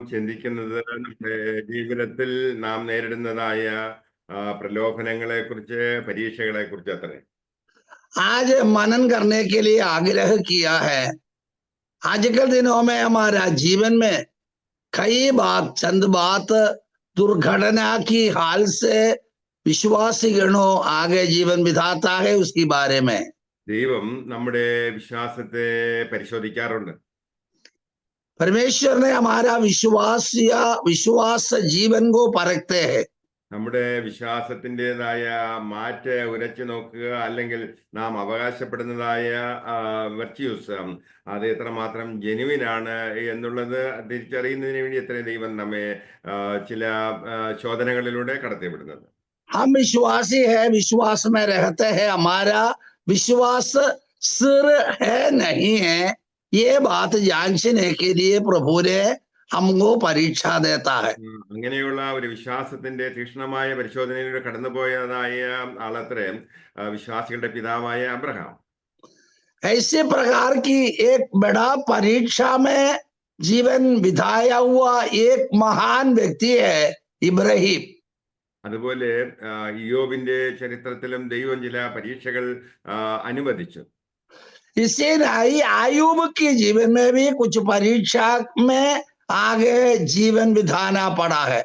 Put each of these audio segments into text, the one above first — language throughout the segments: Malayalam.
ചിന്തിക്കുന്നത് നമ്മുടെ ജീവിതത്തിൽ നാം നേരിടുന്നതായ പ്രലോഭനങ്ങളെ കുറിച്ച്, പരീക്ഷകളെ കുറിച്ച് അത്രേ. आज मनन करने के लिए आग्रह किया है। आजकल दिनों में हमारा जीवन में कई चंद बात दुर्घटना की हाल से विश्वासी गणों आगे जीवन बिताता है, उसकी बारे में ദൈവം നമ്മുടെ വിശ്വാസത്തെ പരിശോധിക്കാറുണ്ട്. परमेश्वर ने हमारा विश्वास जीवन को परखते हैं। നമ്മുടെ വിശ്വാസത്തിൻ്റെതായ മാറ്റ് ഉരച്ചു നോക്കുക, അല്ലെങ്കിൽ നാം അവകാശപ്പെടുന്നതായ വെർച്യൂസ് അത് എത്രമാത്രം ജെനുവിനാണ് എന്നുള്ളത് തിരിച്ചറിയുന്നതിന് വേണ്ടി എത്ര ദൈവം നമ്മെ ചില ശോധനകളിലൂടെ കടത്തിവിടുന്നത്. हम विश्वासी है, विश्वास में रहते हैं, हमारा विश्वास सिर है नहीं है, ये बात जांचने के लिए प्रभु ने हमको परीक्षा देता है. അങ്ങനെയുള്ള ഒരു വിശ്വാസത്തിന്റെ തീക്ഷ്ണമായ പരിശോധനയിലൂടെ കടന്നുപോയതായ ആളത്രേ വിശ്വാസികളുടെ പിതാവായ അബ്രഹാം. ऐसे प्रकार की एक बड़ा परीक्षा में जीवन बिताया हुआ एक महान व्यक्ति है इब्राहिम. അതുപോലെ ഇയ്യോബിന്റെ ചരിത്രത്തിലും ദൈവം ചില പരീക്ഷകൾ അനുവദിച്ചു. इससे आयूब के जीवन में भी कुछ परीक्षा में आगे जीवन बिताना पड़ा है.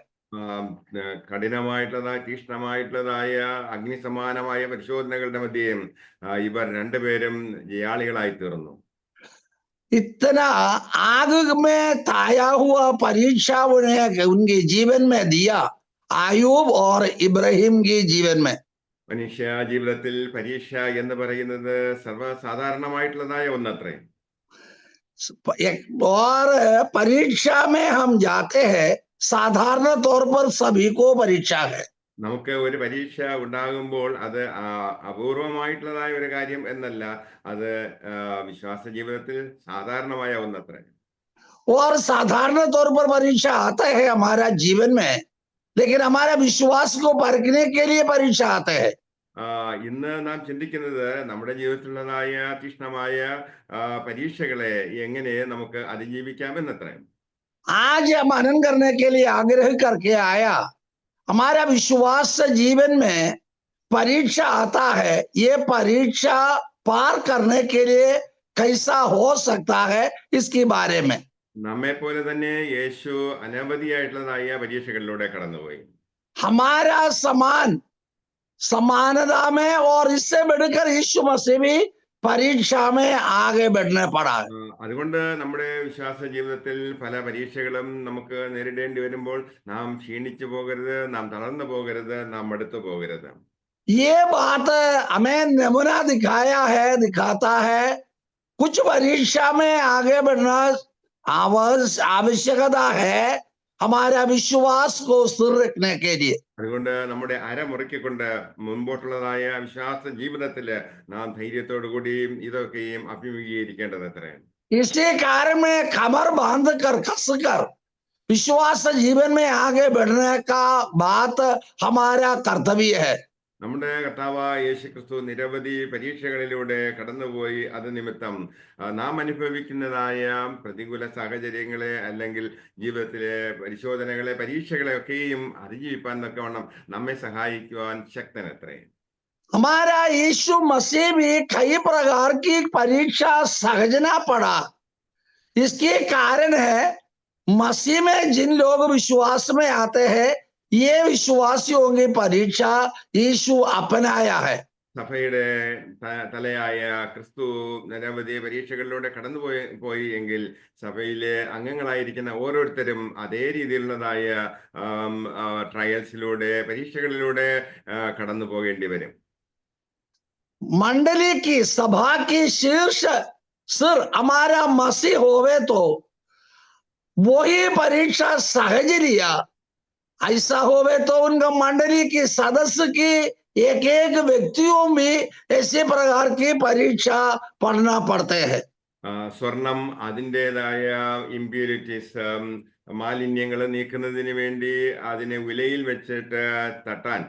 കഠിനമായിട്ടുള്ളതായ തീക്ഷ്ണമായിട്ടുള്ളതായ അഗ്നിസമാനമായ പരിശോധനകളുടെ മധ്യേ ഇവർ രണ്ടുപേരും ജയാളികളായി തീർന്നു. इतना आग में ताया हुआ परीक्षा उन्हें उनके जीवन में दिया, आयूब और इब्राहिम के जीवन में. മനുഷ്യ ജീവിതത്തിൽ പരീക്ഷ എന്ന് പറയുന്നത് സർവ്വസാധാരണമായിട്ടുള്ളതായ ഒന്നത്രേ. और परीक्षा में हम जाते हैं, साधारण तौर पर सभी को परीक्षा है. നമുക്ക് ഒരു പരീക്ഷ ഉണ്ടാകുമ്പോൾ അത് അപൂർവമായിട്ടുള്ളതായ ഒരു കാര്യം എന്നല്ല, അത് വിശ്വാസ ജീവിതത്തിൽ സാധാരണമായ ഒന്നത്രേ. और साधारण तौर पर परीक्षा आता है हमारा जीवन में, लेकिन हमारा विश्वास को परखने के लिए परीक्षा आते हैं. ഇന്ന് നാം ചിന്തിക്കുന്നത് നമ്മുടെ ജീവിതത്തിലുള്ളതായ തീക്ഷ്ണമായ പരീക്ഷകളെ എങ്ങനെ നമുക്ക് അതിജീവിക്കാം എന്നത്രേ. आज मनन करने के लिए आग्रह करके आया, हमारा विश्वास जीवन में परीक्षा आता है, ये परीक्षा पार करने के लिए कैसा हो सकता है, इसके बारे में. നമ്മെ പോലെ തന്നെ യേശു അനവധിയായിട്ടുള്ളതായ പരീക്ഷകളിലൂടെ കടന്നുപോയി. हमारा समानता में और इससे बढ़कर यीशु मसीह भी परीक्षा में आगे बढ़ने पड़ा. അതുകൊണ്ട് നമ്മുടെ വിശ്വാസ ജീവിതത്തിൽ പല പരീക്ഷകളും നമുക്ക് നേരിടേണ്ടി വരുമ്പോൾ നാം ക്ഷീണിച്ചു പോകരുത്, നാം തളർന്നു പോകരുത്, നാം മടുത്തു പോകരുത്. ये बात हमें नमूना दिखाता है. कुछ परीक्षा में आगे बढ़ना आवश्यकता है हमारा विश्वास को स्थिर रखने के लिए. അതുകൊണ്ട് നമ്മുടെ അരമുറക്കിക്കൊണ്ട് മുൻപോട്ടുള്ളതായ വിശ്വാസ ജീവിതത്തില് നാം ധൈര്യത്തോടു കൂടിയും ഇതൊക്കെയും അഭിമുഖീകരിക്കേണ്ടത് എത്രയാണ്. इसी कारण में कमर बांध कर कसकर विश्वास जीवन में आगे बढ़ने का बात हमारा कर्तव्य है. നമ്മുടെ കർത്താവായ യേശുക്രിസ്തു നിരവധി പരീക്ഷകളിലൂടെ കടന്നുപോയി. അത് നിമിത്തം നാം അനുഭവിക്കുന്നതായ പ്രതികൂല സാഹചര്യങ്ങളെ, അല്ലെങ്കിൽ ജീവിതത്തിലെ പരിശോധനകളെ, പരീക്ഷകളെ ഒക്കെയും അതിജീവിപ്പാൻ തക്കവണ്ണം നമ്മെ സഹായിക്കുവാൻ ശക്തനത്രേ. हमारा यीशु मसीह भी कई प्रकार की परीक्षा सहजना पड़ा. इसके कारण है मसीह में जिन लोग विश्वास में आते हैं, ये विश्वासियों की परीक्षा यीशु अपनाया है. സഭയുടെ തലയായ ക്രിസ്തു നിരവധി പരീക്ഷകളിലൂടെ കടന്നുപോയി എങ്കിൽ സഭയിലെ അംഗങ്ങളായിരിക്കുന്ന ഓരോരുത്തരും അതേ രീതിയിലുള്ളതായ ട്രയൽസിലൂടെ, പരീക്ഷകളിലൂടെ കടന്നു പോകേണ്ടി വരും. मंडली की सभा की शीर्ष सिर हमारा मसीह होवे तो वही परीक्षा सहज लिया. ऐसा होवे तो उनका मंडली की सदस्य की एक एक व्यक्तियों भी ऐसे प्रकार की परीक्षा पढ़ना पड़ते हैं. സ്വർണം അതിൻ്റെതായ ഇമ്പ്യൂരിറ്റീസ്, മാലിന്യങ്ങൾ നീക്കുന്നതിന് വേണ്ടി അതിനെ വിലയിൽ വെച്ചിട്ട് തട്ടാൻ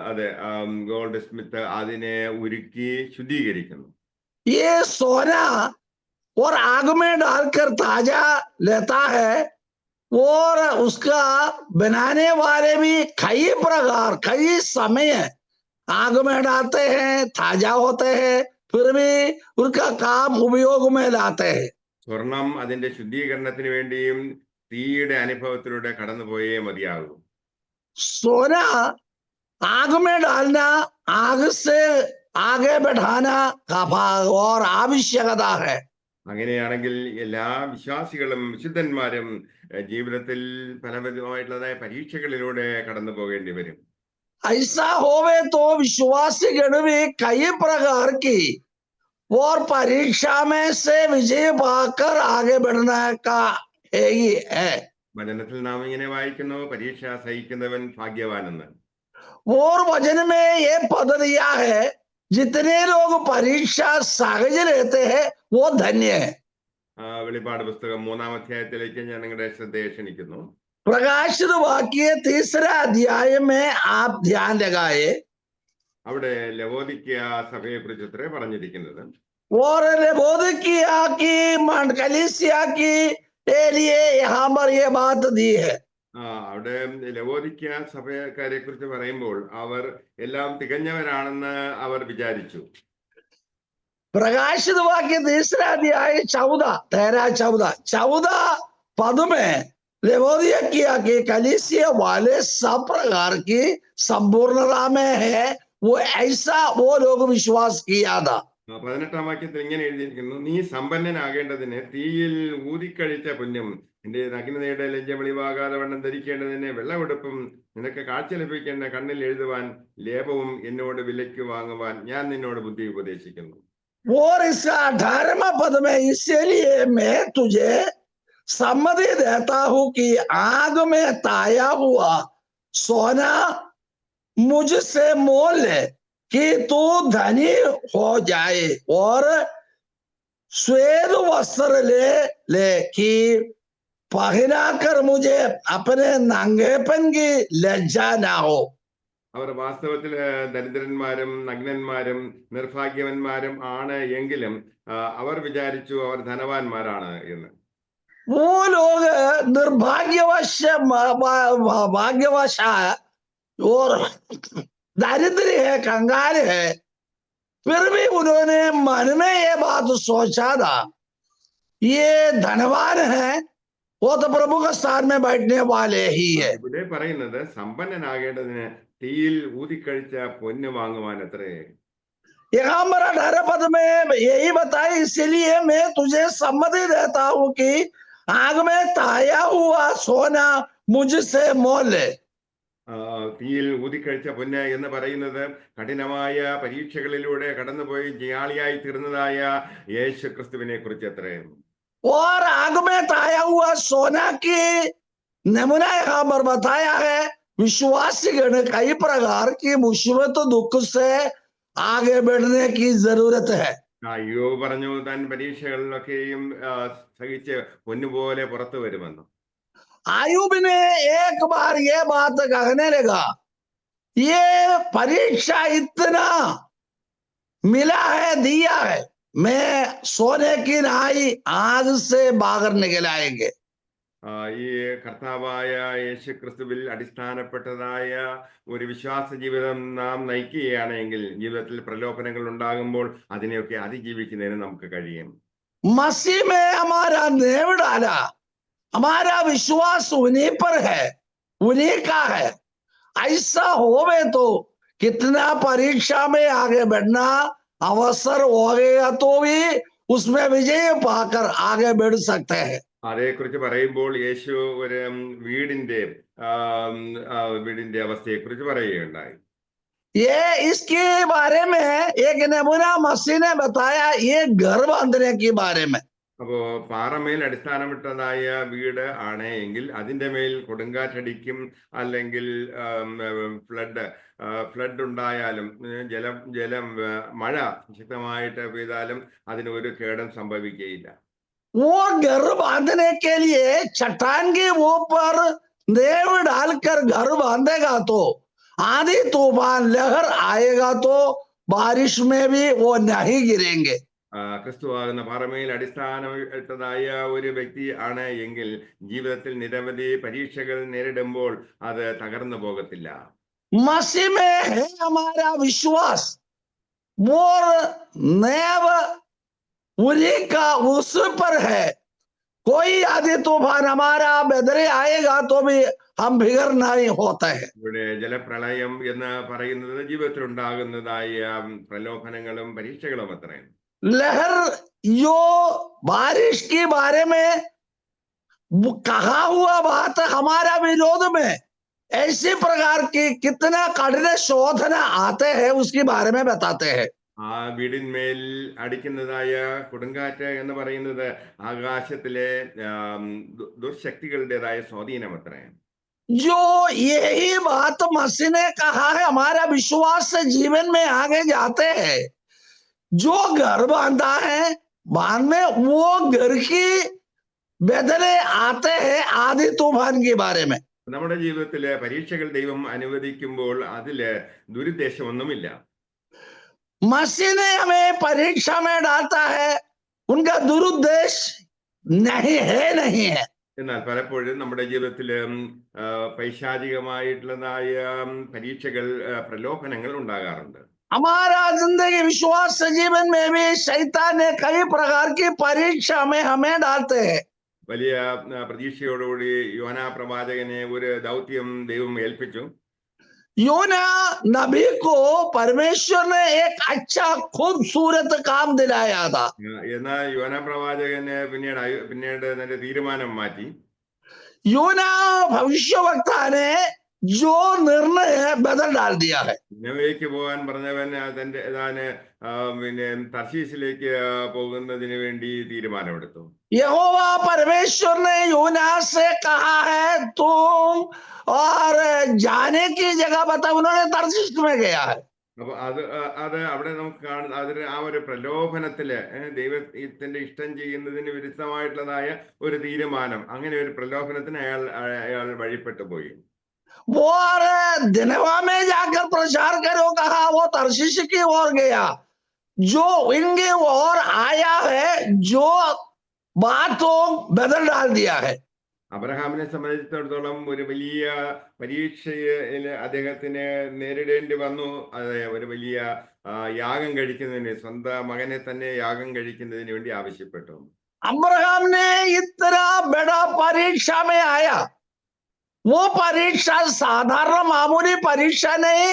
അതെ ഗോൾഡ് സ്മിത്ത് അതിനെ ഉരുക്കി ശുദ്ധീകരിക്കുന്നു. ये सोना और आग में डालकर ताजा लेता है, और उसका बनाने वाले भी कई प्रकार कई समय आग में डालते हैं, ताजा होते हैं, फिर भी उनका काम उपयोग में लाते हैं। സ്വർണം അതിന്റെ ശുദ്ധീകരണത്തിന് വേണ്ടിയും തീയുടെ അനുഭവത്തിലൂടെ കടന്നുപോയേ മതിയാകൂ. सोना आग में डालना आग से आगे बढ़ाना का और आवश्यकता है। അങ്ങനെയാണെങ്കിൽ എല്ലാ വിശ്വാസികളും വിശുദ്ധന്മാരും ജീവിതത്തിൽ പലവിധമായിട്ടുള്ളതായ പരീക്ഷകളിലൂടെ കടന്നു പോകേണ്ടി വരും. ऐसा होवे तो विश्वासी गण भी कई प्रकार की और परीक्षा में से विजय पाकर आगे बढ़ने का ही है। വചനത്തിൽ നാം ഇങ്ങനെ വായിക്കുന്നു, പരീക്ഷ സഹിക്കുന്നവൻ ഭാഗ്യവാനെന്ന്. और वचन में ये पद दिया है, जितने लोग परीक्षा सहज लेते हैं वो धन्य है। വെളിപ്പാട് പുസ്തകം 3-ാം അധ്യായത്തിലേക്ക് ഞാൻ നിങ്ങളുടെ ശ്രദ്ധയെ ക്ഷണിക്കുന്നു. प्रकाशित वाक्य 3 अध्याय में आप ध्यान लगाए, അവിടെ ലവോദിക്യ സഭയെ കുറിച്ച് അത്രേ പറഞ്ഞിരിക്കുന്നത്. और लवोदिकिया की कलीसिया की के लिए यहाँ पर ये बात दी है। അവിടെ ലവോദിക്യ സഭക്കാരെ കുറിച്ച് പറയുമ്പോൾ അവർ എല്ലാം തികഞ്ഞവരാണെന്ന് അവർ വിചാരിച്ചു. प्रकाशित वाक्य 3 अध्याय 14 पद में लवोदिकिया की कलीसिया वाले सब प्रकार की संपूर्णता में है, वो ऐसा वो लोग विश्वास किया था। 18-ാം വാക്യത്തിൽ ഇങ്ങനെ എഴുതിയിരിക്കുന്നു, നീ സമ്പന്നനാകേണ്ടതിന് തീയിൽ ഊതിക്കഴിച്ച പുണ്യം, നിന്റെ നഗ്നതയുടെ ലജ്ജ വെളിവാകാതെ വണ്ണം ധരിക്കേണ്ടതിന് വെള്ളമെടുപ്പും, നിനക്ക് കാഴ്ച ലഭിക്കേണ്ട കണ്ണിൽ എഴുതുവാൻ ലേപവും എന്നോട് വിലയ്ക്ക് വാങ്ങുവാൻ ഞാൻ നിന്നോട് ബുദ്ധി ഉപദേശിക്കുന്നു. और इसका 18वां पद में, इसलिए मैं तुझे सम्मति देता हूं कि आग में ताया हुआ सोना मुझसे मोल ले कि तू धनी हो जाए, और श्वेत वस्त्र ले कि पहना कर मुझे अपने नंगेपन की लज्जा ना हो। അവർ വാസ്തവത്തിൽ ദരിദ്രന്മാരും നഗ്നന്മാരും നിർഭാഗ്യവന്മാരും ആണ് എങ്കിലും അവർ വിചാരിച്ചു അവർ ധനവാന്മാരാണ് എന്ന്. वो लोग भाग्यवश और दरिद्र है, कंगाल है, फिर भी उन्होंने मन में ये बात सोचा था, ये धनवान है, वो तो प्रभु के स्थान में बैठने वाले ही है। ഇവിടെ പറയുന്നത് സമ്പന്നനാകേണ്ടതിന് തീയിൽ ഊതിക്കഴിച്ച പൊന്ന് വാങ്ങുവാൻ അത്രേ. यहाँ पर 18 पद में यही बताया, इसलिए मैं तुझे सम्मति देता हूं कि आग में ताया हुआ सोना मुझसे मोल ले। തീയിൽ ഊതിക്കഴിച്ച പൊന്ന് എന്ന് പറയുന്നത് കഠിനമായ പരീക്ഷകളിലൂടെ കടന്നുപോയി ജയാളിയായി തീർന്നതായ യേശു ക്രിസ്തുവിനെ കുറിച്ച് അത്രേ. और आग में ताया हुआ सोना की नमूना यहाँ पर बताया है। विश्वासी गण कई प्रकार की मुसीबत दुख से आगे बढ़ने की जरूरत है। യോബ് പറഞ്ഞു താൻ പരീക്ഷകളിലൊക്കെയും സഹിച്ച് പൊന്നുപോലെ പുറത്തു വരുമെന്ന്. आयुब ने एक बार ये बात कहने लगा, ये परीक्षा इतना मिला है, दिया है, मैं सोने की नाई आग से बाहर निकलाएंगे। ഈ കർത്താവായ യേശു ക്രിസ്തുവിൽ അടിസ്ഥാനപ്പെട്ടതായ ഒരു വിശ്വാസ ജീവിതം നാം നയിക്കുകയാണെങ്കിൽ ജീവിതത്തിൽ പ്രലോഭനങ്ങൾ ഉണ്ടാകുമ്പോൾ അതിനെയൊക്കെ അതിജീവിക്കുന്നതിന് നമുക്ക് കഴിയും. मसीह में हमारा नेव डाला, हमारा विश्वास उन्हीं पर है, उन्हीं का है। ऐसा होवे तो कितना परीक्षा में आगे बढ़ना अवसर हो गया तो भी उसमें विजय पाकर आगे बढ़ सकते हैं। അതേക്കുറിച്ച് പറയുമ്പോൾ യേശു ഒരു വീടിന്റെ അവസ്ഥയെക്കുറിച്ച് പറയുകയുണ്ടായി. ये इसके बारे में एक नमूना मसीह ने बताया, ये घर बांधने के बारे में। അപ്പോ പാറമേൽ അടിസ്ഥാനമിട്ടതായ വീട് ആണ് എങ്കിൽ അതിന്റെ മേൽ കൊടുങ്കാറ്റടിക്കും, അല്ലെങ്കിൽ ഫ്ലഡ് ഉണ്ടായാലും ജലം മഴ ശക്തമായിട്ട് പെയ്താലും അതിന് ഒരു കേടും സംഭവിക്കുകയില്ല. वो घर बांधने के लिए चट्टान के ऊपर नेव डालकर घर बांधेगा तो आंधी तूफान लहर आएगा तो बारिश में भी वो नहीं गिरेंगे। ക്രിസ്തുവാകുന്ന പാറമേൽ അടിസ്ഥാനമിട്ടതായ ഒരു വ്യക്തി ആണ് എങ്കിൽ ജീവിതത്തിൽ നിരവധി പരീക്ഷകൾ നേരിടുമ്പോൾ അത് തകർന്നു പോകത്തില്ല. मसीह में है हमारा विश्वास, मोर नेव उन्हीं का उस पर है. कोई आदि तूफान हमारा बेदरे आएगा तो भी हम बिगड़ नहीं होते हैं. ഇവിടെ ജലപ്രളയം എന്ന് പറയുന്നത് ജീവിതത്തിൽ ഉണ്ടാകുന്നതായ പ്രലോഭനങ്ങളും പരീക്ഷകളും അത്രയും. लहर यो बारिश के बारे में कहा हुआ बात हमारा विरोध में ऐसी प्रकार की कितना कठिन शोधन आते हैं उसके बारे में बताते हैं. ആ വീടിന്മേൽ അടിക്കുന്നതായ കൊടുങ്കാറ്റ് എന്ന് പറയുന്നത് ആകാശത്തിലെ ദുർശക്തികളുടേതായ സ്വാധീനം അത്രയും. जो यही बात मसीह ने कहा है, हमारा विश्वास से जीवन में आगे जाते हैं. जो घर बांधा है बाद में वो घर की बदले आते हैं आदि तूफान के बारे में. നമ്മുടെ ജീവിതത്തിലെ പരീക്ഷകൾ ദൈവം അനുവദിക്കുമ്പോൾ അതില് ദുരുദ്ദേശമൊന്നുമില്ല. मसीह ने हमें परीक्षा में डालता है, उनका दुरुद्देश्य नहीं है. എന്നാൽ പലപ്പോഴും നമ്മുടെ ജീവിതത്തിൽ പൈശാചികമായിട്ടുള്ളതായ പരീക്ഷകൾ പ്രലോഭനങ്ങൾ ഉണ്ടാകാറുണ്ട്. हमारा जिंदगी विश्वास से जीवन में भी शैतान ने कई प्रकार की परीक्षा में हमें डालते हैं. വലിയ പ്രതീക്ഷയോടുകൂടി യോനാ പ്രവാചകനെ ഒരു ദൗത്യം ദൈവം ഏൽപ്പിച്ചു. योना नबी को परमेश्वर ने एक अच्छा खूबसूरत काम दिलाया था. എന്നാൽ യോനാ പ്രവാചകന് പിന്നീട് തന്റെ തീരുമാനം മാറ്റി. योना भविष्यवक्ता ने जो निर्णय बदल डाल दिया है. നിനവേക്ക് പോകാൻ പറഞ്ഞവൻ തന്റെ പിന്നെ തർശീസിലേക്ക് പോകുന്നതിന് വേണ്ടി തീരുമാനമെടുത്തു. यहोवा परमेश्वर ने योना से कहा है तुम और जाने की जगह बता. उन्होंने तर्शीश में गया है. അപ്പൊ അത് അവിടെ നമുക്ക് കാണുന്ന അതിന് ആ ഒരു പ്രലോഭനത്തില് ദൈവത്തിന്റെ ഇഷ്ടം ചെയ്യുന്നതിന് വിരുദ്ധമായിട്ടുള്ളതായ ഒരു തീരുമാനം, അങ്ങനെ ഒരു പ്രലോഭനത്തിന് അയാൾ വഴിപ്പെട്ടു പോയി. वो और दिनवा में जाकर प्रचार करो कहा, वो तर्शीश की ओर गया. जो इनके ओर आया है जो बातों बदल डाल दिया है. അബ്രഹാമിനെ സംബന്ധിച്ചിടത്തോളം ഒരു വലിയ പരീക്ഷയിൽ അദ്ദേഹത്തിന് നേരിടേണ്ടി വന്നു. ഒരു വലിയ യാഗം കഴിക്കുന്നതിന്, സ്വന്തം മകനെ തന്നെ യാഗം കഴിക്കുന്നതിന് വേണ്ടി ആവശ്യപ്പെട്ടു. अब्राहम ने इतना बड़ा परीक्षा में आया. वो परीक्षा साधारण मामूली परीक्षा नहीं,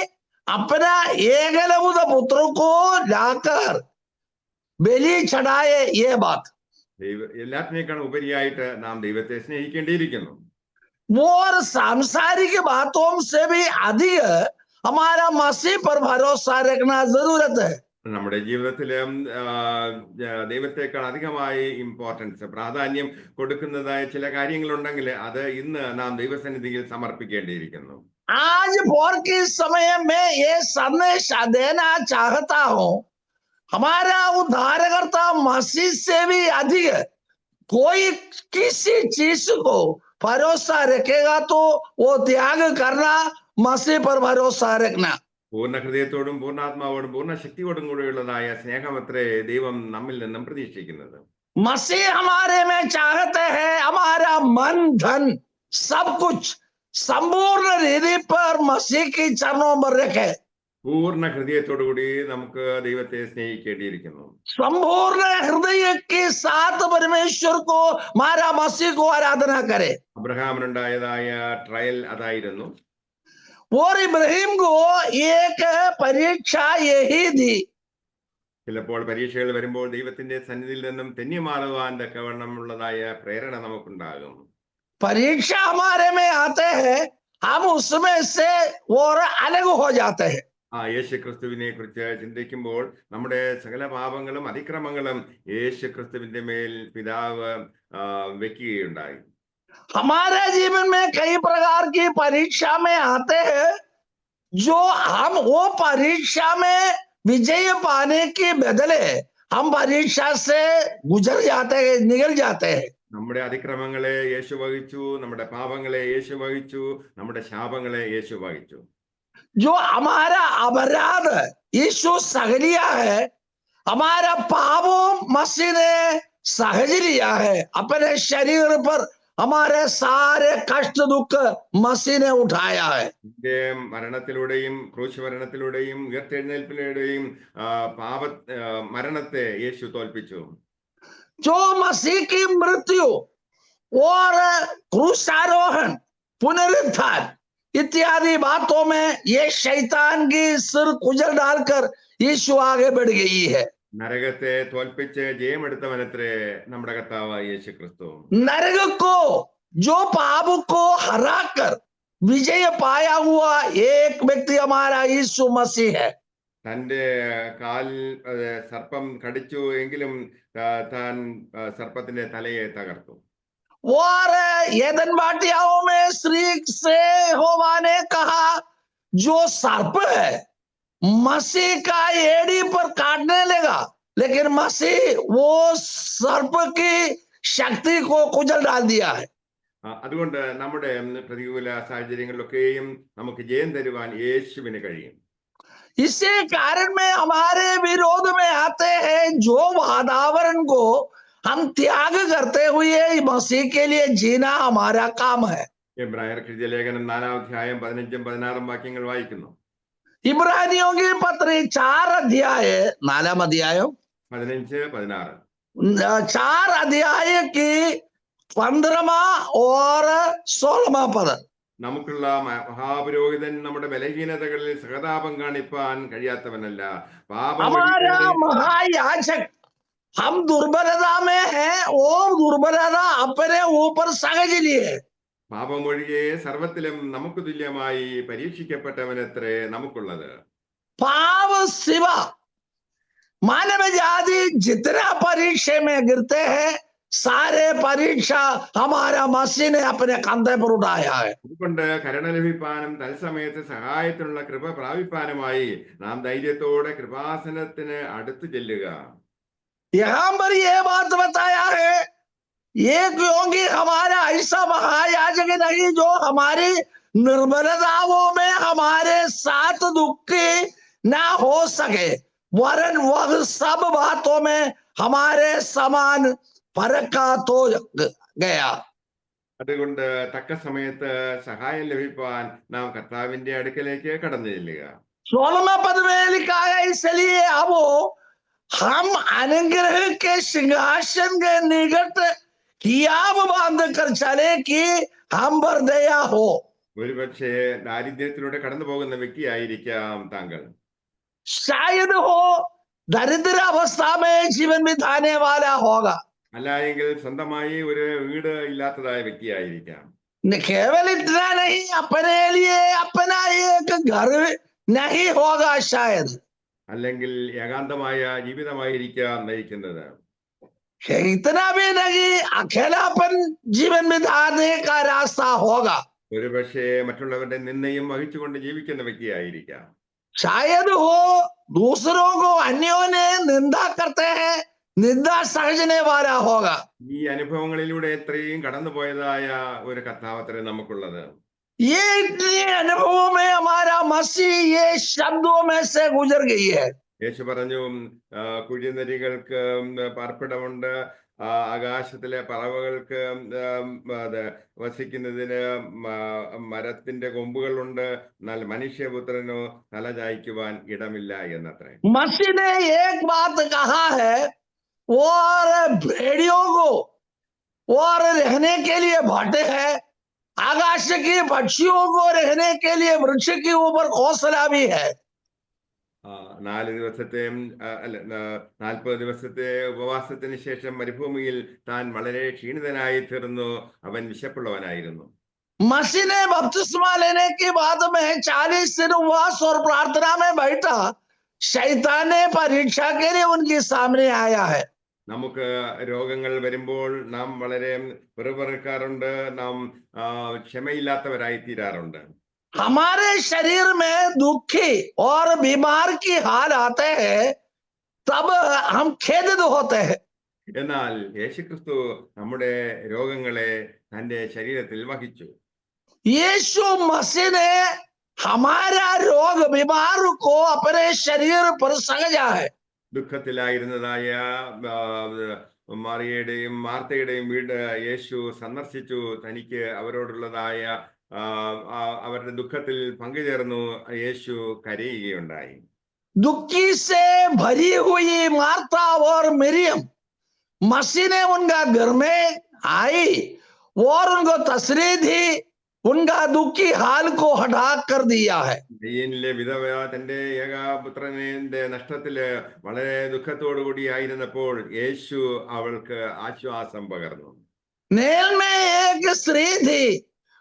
अपना एकलौता पुत्र को लाकर बलि चढ़ाए. ये बात എല്ലാത്തിനേക്കാൾ ഉപരിയായിട്ട് നാം ദൈവത്തെ സ്നേഹിക്കേണ്ടിയിരിക്കുന്നു. वो और सांसारिक बातों से भी अधिक हमारा मसीह पर भरोसा रखना जरूरत है. നമ്മുടെ ജീവിതത്തില് ദൈവത്തെക്കാൾ അധികമായി ഇമ്പോർട്ടൻസ്, പ്രാധാന്യം കൊടുക്കുന്നതായ ചില കാര്യങ്ങളുണ്ടെങ്കിൽ അത് ഇന്ന് നാം ദൈവസന്നിധിയിൽ സമർപ്പിക്കേണ്ടിയിരിക്കുന്നു. आज भोर के समय में ये संदेश देना चाहता हूं, हमारा उद्धारकर्ता मसीह से भी अधिक कोई किसी चीज को भरोसा रखेगा तो वो त्याग करना, मसीह पर भरोसा रखना. പൂർണ്ണ ഹൃദയത്തോടും പൂർണ്ണാത്മാവോടും പൂർണ്ണ ശക്തിയോടും കൂടെയുള്ളതായ സ്നേഹമത്രേ ദൈവം നമ്മിൽ നിന്നും പ്രതീക്ഷിക്കുന്നത്. मसीह हमारे में चाहते हैं हमारा मन धन सब कुछ संपूर्ण हृदय पर मसीह की चरणों पर रखे. പൂർണ്ണ ഹൃദയത്തോടുകൂടി നമുക്ക് ദൈവത്തെ സ്നേഹിക്കേണ്ടിയിരിക്കുന്നു. संपूर्ण हृदय के साथ परमेश्वर को हमारा मसीह को आराधना करे. അബ്രഹാമിനുണ്ടായതായ ട്രയൽ അതായിരുന്നു. और इब्राहिम को एक परीक्षा यही दी. ചിലപ്പോൾ പരീക്ഷകൾ വരുമ്പോൾ ദൈവത്തിന്റെ സന്നിധിയിൽ നിന്നും തെന്നിമാറുവാൻ തക്കവണ്ണമുള്ളതായ പ്രേരണ നമുക്കുണ്ടാകും. परीक्षा हमारे में आते हैं, हम उसमें से और अलग हो जाते हैं. യേശു ക്രിസ്തുവിനെ കുറിച്ച് ചിന്തിക്കുമ്പോൾ നമ്മുടെ സകല പാപങ്ങളും അതിക്രമങ്ങളും യേശു ക്രിസ്തുവിന്റെ മേൽ പിതാവ് വെക്കുകയുണ്ടായി. हमारे जीवन में कई प्रकार की परीक्षा में आते हैं, जो हम वो परीक्षा में विजय पाने के बदले हम परीक्षा से गुजर जाते हैं, निकल जाते हैं. നമ്മുടെ അതിക്രമങ്ങളെ യേശു വഹിച്ചു, നമ്മുടെ പാപങ്ങളെ യേശു വഹിച്ചു, നമ്മുടെ ശാപങ്ങളെ യേശു വഹിച്ചു. जो हमारा अपराध यीशु सह लिया है, हमारा पापों मसीह ने सहज लिया है, अपने शरीर पर हमारे सारे कष्ट दुख मसीह ने उठाया है। നിന്റെ മരണത്തിലൂടെയും ക്രൂശ് മരണത്തിലൂടെയും ഉയർത്തെഴുന്നേൽപ്പിലൂടെയും പാപ മരണത്തെ യേശു തോൽപ്പിച്ചു. जो मसीह की मृत्यु और क्रूसारोहण, पुनरुत्थान इत्यादि बातों में ये शैतान की सिर कुचल डालकर यीशु आगे बढ़ गई है। നരകത്തെ തോൽപ്പിച്ച് ജയമെടുത്തവനത്രേ നമ്മുടെ കർത്താവായ യേശു ക്രിസ്തു. नरक को, जो पाप को हराकर विजय पाया हुआ एक व्यक्ति हमारा यीशु मसीह है। തന്റെ കാൽ സർപ്പം കടിച്ചു എങ്കിലും താൻ സർപ്പത്തിന്റെ തലയെ തകർത്തു. और एदन वाटियाओं में श्री से होवा ने कहा, जो सर्प है मसीह का एड़ी पर काटने लगा, लेकिन मसीह वो सर्प की शक्ति को कुचल डाल दिया है। അതുകൊണ്ട് നമ്മുടെ പ്രതികൂല സാഹചര്യങ്ങളിലൊക്കെയും നമുക്ക് ജയം തരുവാൻ യേശുവിന് കഴിയും. इसी कारण में हमारे विरोध में आते हैं, जो वातावरण को हम त्याग करते हुए मसीह के लिए जीना हमारा काम है। എബ്രായർക്ക് എഴുതിയ ലേഖനം 4-ാം അധ്യായം 15-16 വാക്യങ്ങൾ വായിക്കുന്നു. इब्रानियों की पत्री 4 अध्याय 4 अध्याय 15-16 4 अध्याय की 15वां और 16वां पद। നമുക്കുള്ള മഹാപുരോഹിതൻ നമ്മുടെ ബലഹീനതകളിൽ സഹതാപം കാണിപ്പാൻ കഴിയാത്തവനല്ല, हमारा महायाजक हम दुर्बलता में है, वो दुर्बलता अपने ऊपर सहज लिए। പാപമൊഴികെ സർവത്തിലും നമുക്ക് തുല്യമായി പരീക്ഷിക്കപ്പെട്ടവനത്രേ നമുക്കുള്ളത്. पाप सिवा मानव जाति जितना परीक्षा में गिरते हैं, सारे परीक्षा हमारा मसीह ने अपने कंधे पर उठाया है। അതുകൊണ്ട് കരുണ ലഭിപ്പാനും തത്സമയത്ത് സഹായത്തിനുള്ള കൃപ പ്രാപിപ്പാനുമായി നാം ധൈര്യത്തോടെ കൃപാസനത്തിന് അടുത്തു ചെല്ലുക. यहाँ पर यह बात बताया है, ये क्योंकि हमारा ऐसा महायाजक नहीं जो हमारी निर्बलताओं में हमारे साथ दुखी ना हो सके, वरन वह सब बातों में हमारे समान परखा तो गया। അതുകൊണ്ട് തക്ക സമയത്ത് സഹായം ലഭിപ്പാൻ നാം കർത്താവിന്റെ അടുക്കലേക്ക് കടന്നു ചെല്ലുക. 16वें पद में लिखा है, इसलिए अब हम अनुग्रह के सिंहासन के निकट हियाब बांध कर चले कि हम पर दया हो। ഒരുപക്ഷെ ദാരിദ്ര്യത്തിലൂടെ കടന്നു പോകുന്ന വ്യക്തിയായിരിക്കാം താങ്കൾ. शायद हो दरिद्र अवस्था में जीवन बिताने वाला होगा। അല്ല എങ്കിൽ സ്വന്തമായി ഒരു വീട് ഇല്ലാത്തതായ വ്യക്തിയായിരിക്കാം. केवल इतना नहीं, अपने लिए अपना एक घर नहीं होगा शायद। അല്ലെങ്കിൽ ഏകാന്തമായ ജീവിതമായിരിക്കാം നയിക്കുന്നത്. इतना भी नहीं, अकेलापन जीवन बिताने का रास्ता होगा। ഒരുപക്ഷെ മറ്റുള്ളവരുടെ നിന്ദയും വഹിച്ചുകൊണ്ട് ജീവിക്കുന്ന വ്യക്തിയായിരിക്കാം. शायद हो दूसरों को अन्यों ने निंदा करते हैं, निंदा सहजने वाला होगा। ഈ അനുഭവങ്ങളിലൂടെ എത്രയും കടന്നുപോയതായ ഒരു കഥാപാത്രം നമുക്കുള്ളത്. ये इतने अनुभवों में हमारा मसीह ये शब्दों में से गुजर गई है। യേശു പറഞ്ഞു, കുഴിനരികൾക്ക് പാർപ്പിടമുണ്ട്, ആകാശത്തിലെ പറവകൾക്ക് വസിക്കുന്നതിന് മരത്തിന്റെ കൊമ്പുകളുണ്ട്, എന്നാൽ മനുഷ്യപുത്രനോ തല ചായ്ക്കുവാൻ ഇടമില്ല എന്നത്രേ. मसीह ने एक बात कहा है, और भेड़ियों को और रहने के लिए भट्ट है, आकाश की पक्षियों को रहने के लिए वृक्ष के ऊपर घोंसला भी है। 40 ദിവസത്തെ ഉപവാസത്തിന് ശേഷം മരുഭൂമിയിൽ താൻ വളരെ ക്ഷീണിതനായി തീർന്നു. അവൻ വിശപ്പുള്ളവനായിരുന്നു. मसीह ने बपतिस्मा लेने के बाद में 40 दिन उपवास और प्रार्थना में बैठा, शैतान ने परीक्षा के लिए उनके सामने आया है। നമുക്ക് രോഗങ്ങൾ വരുമ്പോൾ നാം വളരെ പിറുപിറുക്കാറുണ്ട്, നാം ക്ഷമയില്ലാത്തവരായി തീരാറുണ്ട്. हमारे शरीर में दुखी और बीमार की हाल आते हैं, तब हम खेदित होते हैं। എന്നാൽ യേശുക്രിസ്തു നമ്മുടെ രോഗങ്ങളെ തന്റെ ശരീരത്തിൽ വഹിച്ചു. यीशु मसीह ने हमारा रोग बीमार को अपने शरीर पर सजा है। ദുഃഖത്തിലായിരുന്നതായ ആ, മറിയയുടെയും മാർത്തയുടെയും വീട് യേശു സന്ദർശിച്ചു. തനിക്ക് അവരോടുള്ളതായ അവരുടെ ദുഃഖത്തിൽ പങ്കുചേർന്നു. യേശു കരയുകയുണ്ടായി. दुखी से भरी हुई मार्था और मरियम मसीह ने उनका घर में आई और उनको तसली दी, उनका दुखी हाल को हटा कर दिया है. ദയനിലെ വിധവ തന്റെ ഏകാപുത്രന്റെ നഷ്ടത്തില് വളരെ ദുഃഖത്തോടു കൂടിയായിരുന്നപ്പോൾ യേശു അവൾക്ക് ആശ്വാസം പകർന്നു. नेल में एक स्त्री थी,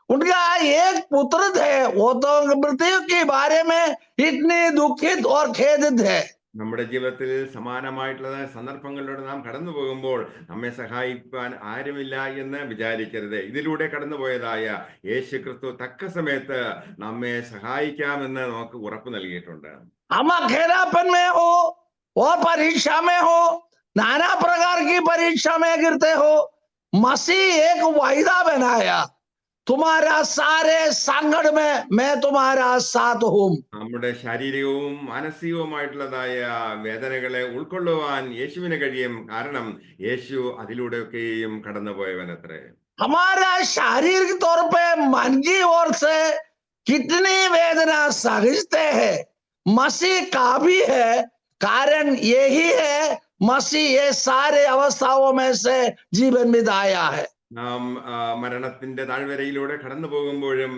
उनका एक पुत्र थे, वो तो मृत्यु के बारे में इतने दुखित और खेदित है. നമ്മുടെ ജീവിതത്തിൽ സമാനമായിട്ടുള്ള സന്ദർഭങ്ങളിലൂടെ നാം കടന്നു പോകുമ്പോൾ നമ്മെ സഹായിക്കാൻ ആരുമില്ല എന്ന് വിചാരിക്കരുത്. ഇതിലൂടെ കടന്നുപോയതായ യേശു ക്രിസ്തു തക്ക സമയത്ത് നമ്മെ സഹായിക്കാമെന്ന് നമുക്ക് ഉറപ്പ് നൽകിയിട്ടുണ്ട്. हम अकेलापन में हो और परीक्षा में हो, नाना प्रकार की परीक्षा में गिरते हो, मसीह एक वायदा बनाया, तुम्हारा सारे संकट में मैं तुम्हारा साथ हूं. നമ്മുടെ ശാരീരികവും മാനസികവുമായിട്ടുള്ളതായ വേദനകളെ ഉൾക്കൊള്ളുവാൻ യേശുവിന് കഴിയും. കാരണം യേശു അതിലൂടെയൊക്കെയും കടന്നുപോയവനത്രേ. हमारा शारीरिक तौर पे मन की ओर से कितनी वेदना सहजते हैं, मसीह का भी है. कारण यही है, मसीह ये सारे अवस्थाओं में से जीवन बिताया है. നാം മരണത്തിന്റെ താഴ്വരയിലൂടെ കടന്നു പോകുമ്പോഴും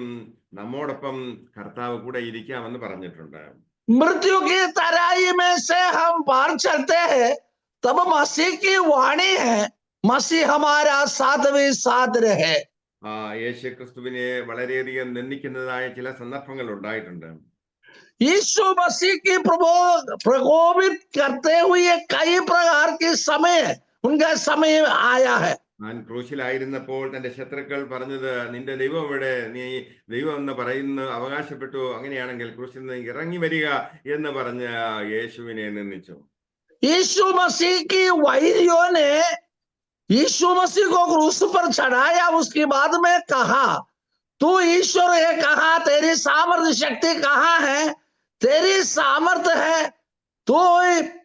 നമ്മോടൊപ്പം കർത്താവ് കൂടെ ഇരിക്കാമെന്ന് പറഞ്ഞിട്ടുണ്ട്. मृत्यु की तराई में से हम पार चलते हैं, तब मसीह की वाणी है, मसीह हमारा साथ भी साथ रहे. യേശു ക്രിസ്തുവിനെ വളരെയധികം നിന്ദിക്കുന്നതായ ചില സന്ദർഭങ്ങൾ ഉണ്ടായിട്ടുണ്ട്. यीशु मसीह की प्रकोपित करते हुए कई प्रकार के समय उनका समय आया है. ഞാൻ ക്രൂശിലായിരുന്നപ്പോൾ തന്റെ ശത്രുക്കൾ പറഞ്ഞത്, നിന്റെ ദൈവം എവിടെ, നീ ദൈവം എന്ന് പറയുന്നു അവകാശപ്പെട്ടു, അങ്ങനെയാണെങ്കിൽ ക്രൂശിൽ നിന്ന് ഇറങ്ങി വരിക എന്ന് പറഞ്ഞ് യേശുവിനെ നിന്ദിച്ചു. यीशु मसीह की वैरियों ने यीशु मसीह को क्रूस पर चढ़ाया, उसके बाद में कहा, तू ईश्वर है, कहा तेरी सामर्थ्य शक्ति कहाँ है, तेरी सामर्थ्य है, तू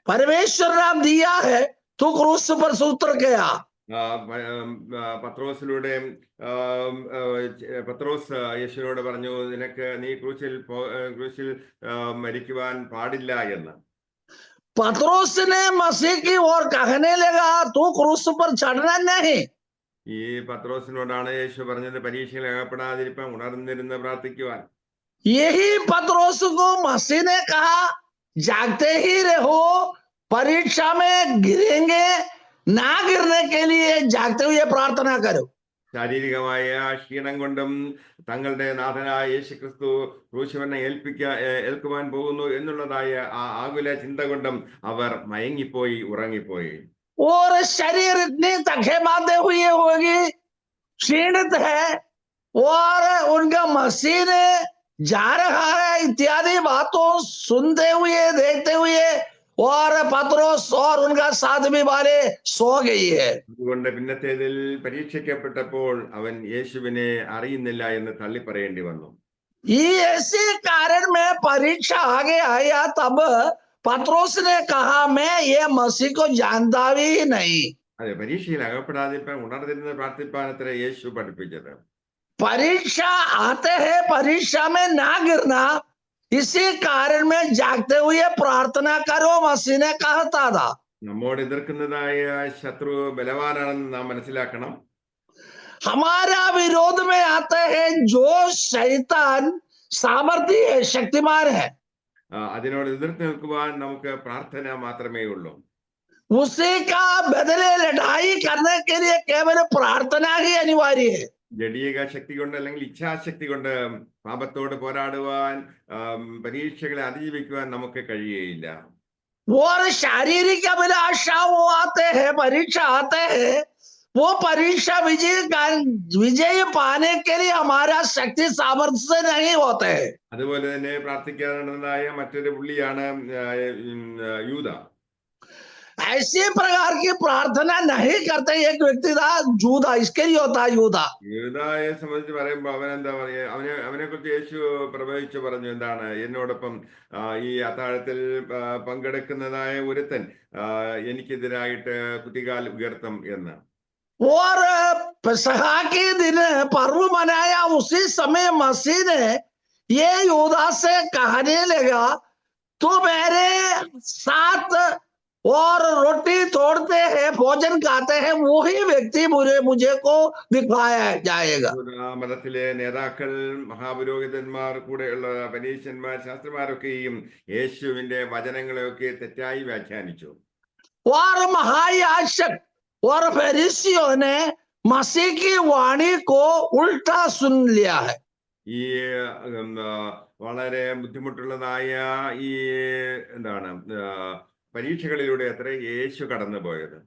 परमेश्वर नाम दिया है, तू क्रूस पर उतर गया. പത്രോസിലൂടെ പത്രോസ് യേശുവിനോട് പറഞ്ഞു, നീ ക്രൂശിൽ മരിക്കുവാൻ പാടില്ല എന്ന്. पतरोस ने मसीह की ओर कहने लगा, तू क्रूस पर चढ़ना नहीं. ഈ പത്രോസിനോടാണ് യേശു പറഞ്ഞത്, പരീക്ഷയിൽ അകപ്പെടാതിരിപ്പാൻ ഉണർന്നിരുന്ന് പ്രാർത്ഥിക്കുവാൻ. यही पतरोस को मसीह ने कहा, जागते ही रहो, परीक्षा में गिरेंगे, ना गिरने के लिए जागते हुए प्रार्थना करो. ശാരീരികമായ ക്ഷീണം കൊണ്ടും തങ്ങളുടെ നാഥനായ യേശു ക്രിസ്തു ക്രൂശിനെ ഏൽക്കുവാൻ പോകുന്നു എന്നുള്ളതായ ആ ആകുല ചിന്ത കൊണ്ടും അവർ മയങ്ങിപ്പോയി, ഉറങ്ങിപ്പോയി. और शरीर इतनी तखे बांधे हुए होगी, क्षीणित है, और उनका मसीह ने जा रहा है इत्यादि बातों सुनते हुए देखते हुए, और पतरोस और उनका साथ भी वाले सो गई है. അതുകൊണ്ട് പിന്നത്തേതിൽ പരീക്ഷിക്കപ്പെട്ടപ്പോൾ അവൻ യേശുവിനെ അറിയുന്നില്ല എന്ന് തള്ളി പറയേണ്ടി വന്നു. इसी कारण में परीक्षा आगे आया, तब पतरोस ने कहा, मैं ये मसीह को जानता भी नहीं. അതെ, പരീക്ഷയിൽ അകപ്പെടാതിരിപ്പാൻ ഉണർന്നിരുന്ന് പ്രാർത്ഥിപ്പാൻ അത്ര യേശു പഠിപ്പിച്ചത്. परीक्षा आते हैं, परीक्षा में ना गिरना, इसी कारण में जागते हुए प्रार्थना करो, मसीह ने कहता था. നമ്മോട് എതിർക്കുന്നതായ ശത്രു ബലവാനാണെന്ന് നാം മനസ്സിലാക്കണം. हमारा विरोध में आते हैं जो शैतान सामर्थ्य है, शक्तिमान है, അതിനോട് എതിർത്ത് നിൽക്കുവാൻ നമുക്ക് പ്രാർത്ഥന മാത്രമേ ഉള്ളൂ. उसी का बदले लड़ाई करने के लिए केवल प्रार्थना ही अनिवार्य है. ജഡീക ശക്തി കൊണ്ട് അല്ലെങ്കിൽ ഇച്ഛാശക്തി കൊണ്ട് പാപത്തോട് പോരാടുവാൻ, പരീക്ഷകളെ അതിജീവിക്കുവാൻ നമുക്ക് കഴിയുകയില്ല. और शारीरिक अभिलाषा वो आते हैं, परीक्षा आते हैं, वो परीक्षा विजय पाने के लिए हमारा शक्ति सामर्थ्य से नहीं होते. അതുപോലെ തന്നെ പ്രാർത്ഥിക്കാനുള്ളതായ മറ്റൊരു പുള്ളിയാണ് യൂദ. ऐसे प्रकार की प्रार्थना नहीं करते। एक व्यक्ति था यूदा, इस्करियोता यूदा। യൂദായെ സംബന്ധിച്ച് പറയുമ്പോൾ അവൻ എന്താ പറയുക, അവനെ കുറിച്ച് യേശു പ്രവചിച്ചു പറഞ്ഞു, എന്താണ്, എന്നോടൊപ്പം ഈ അത്താഴത്തിൽ പങ്കെടുക്കുന്നതായ ഒരുത്തൻ എനിക്കെതിരായിട്ട് കുതികാൽ ഉയർത്തും എന്ന്. और पेसहा के दिन पर्व मनाया, उसी समय मसीह ने ये यूदा से कहने लगा, तू मेरे साथ और रोटी तोड़ते हैं, भोजन खाते हैं, वही व्यक्ति मुझे को दिखाया जाएगा। മതത്തിലെ നേതാക്കൾ, മഹാപുരോഹിതന്മാർ, കൂടെയുള്ള പരീശന്മാർ, ശാസ്ത്രന്മാരൊക്കെയും യേശുവിന്റെ വചനങ്ങളെയൊക്കെ തെറ്റായി വ്യാഖ്യാനിച്ചു. और महायाजक और फरीसियों ने मसीह की वाणी को उल्टा सुन लिया है। ഈ വളരെ ബുദ്ധിമുട്ടുള്ളതായ ഈ എന്താണ് പരീക്ഷകളിലൂടെ അത്ര യേശു കടന്നുപോയത്.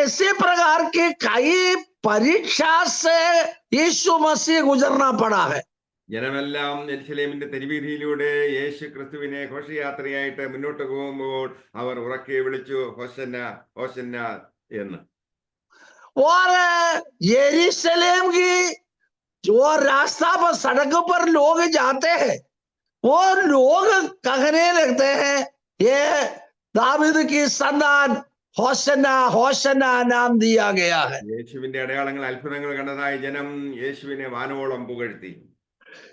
ऐसे प्रकार की कई परीक्षा से यीशु मसीह गुजरना पड़ा है। ജനമെല്ലാം യെരുശലേമിന്റെ തെരുവീതിയിലൂടെ യേശു ക്രിസ്തുവിനെ ഘോഷയാത്രയായിട്ട് മുന്നോട്ട് പോകുമ്പോൾ അവർ ഉറക്കെ വിളിച്ചു, ഹോശന്ന ഹോശന്ന എന്ന്. और यरूशलेम की जो रास्ता पर, सड़क पर लोग जाते हैं, वो लोग कहने लगते हैं, ये दाऊद की संतान, होशन्ना होशन्ना नाम दिया गया है। യേശുവിന്റെ അടയാളങ്ങൾ, അത്ഭുതങ്ങൾ കണ്ടതായ ജനം യേശുവിനെ വാനോളം പുകഴ്ത്തി.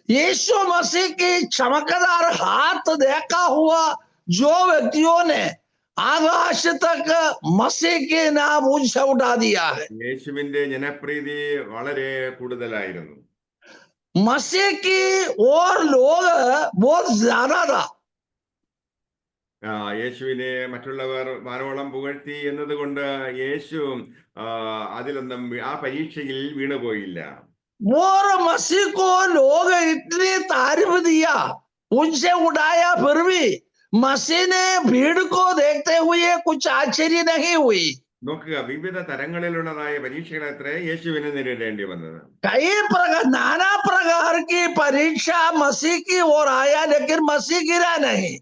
यीशु मसीह की चमकदार हाथ देखा हुआ जो व्यक्तियों ने आकाश तक मसीह के नाम ऊंचा उठा दिया है। യേശുവിന്റെ ജനപ്രീതി വളരെ കൂടുതലായിരുന്നു. मसीह की और लोग बहुत ज्यादा था। യേശുവിനെ മറ്റുള്ളവർ വാനോളം പുകഴ്ത്തി എന്നതുകൊണ്ട് യേശു അതിലൊന്നും ആ പരീക്ഷയിൽ വീണുപോയില്ല. और मसीह को लोग इतनी तारीफ दिया, उनसे उड़ाया, फिर भी मसीह ने भीड़ को देखते हुए कुछ आश्चर्य नहीं हुई। നോക്കുക, വിവിധ തരങ്ങളിലുള്ളതായ പരീക്ഷകൾ അത്ര യേശുവിനെ നേരിടേണ്ടി വന്നത്. कई प्रकार, नाना प्रकार की परीक्षा मसीह की ओर आया, लेकिन मसीह गिरा नहीं।